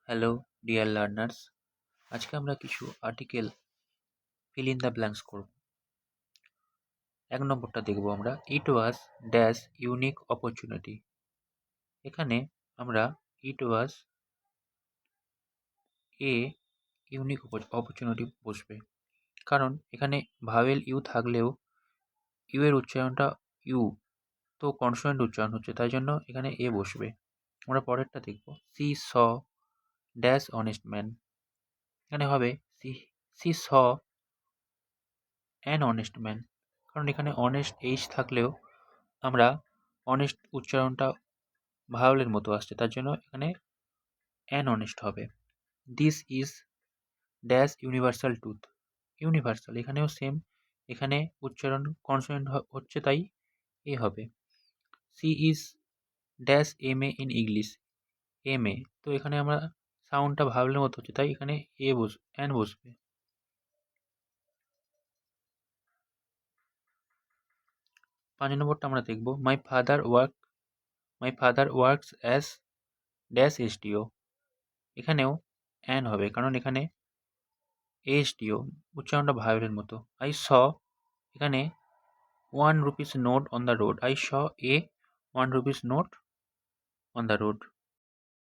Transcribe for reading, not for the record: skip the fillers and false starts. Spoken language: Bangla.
হ্যালো ডিয়ার লার্নার্স, আজকে আমরা কিছু article fill in the blanks করব। 1 নম্বরটা দেখব আমরা, ইট ওয়াজ ড্যাশ ইউনিক অপরচুনিটি। এখানে আমরা ইট ওয়াজ এ ইউনিক অপরচুনিটি বসবে, কারণ এখানে ভাওয়েল ইউ থাকলেও ইউ এর উচ্চারণটা ইউ, তো কনসোনেন্ট উচ্চারণ হচ্ছে, তাই জন্য এখানে এ বসবে। আমরা পরেরটা দেখব, she's dash honest man. এখানে হবে she's an honest man, কারণ এখানে অনেস্ট এইচ থাকলেও আমরা অনেস্ট উচ্চারণটা ভাওয়েলের মতো আসছে, তার জন্য এখানে অ্যান অনেস্ট হবে। This is dash universal truth. Universal এখানেও সেম, এখানে উচ্চারণ কনসোনেন্ট হচ্ছে, তাই এ হবে। She is dash M A in English. M A, তো এখানে আমরা সাউন্ডটা ভাওয়েলের মতো হচ্ছে, তাই এখানে অ্যান বসবে। 5 নম্বরটা আমরা দেখব, my father works as dash SDO. এখানেও অ্যান হবে, কারণ এখানে এসডিও উচ্চারণটা ভায়োলের মতো। আই স, এখানে 1 rupees note on the road. I saw A 1 rupees note on the road.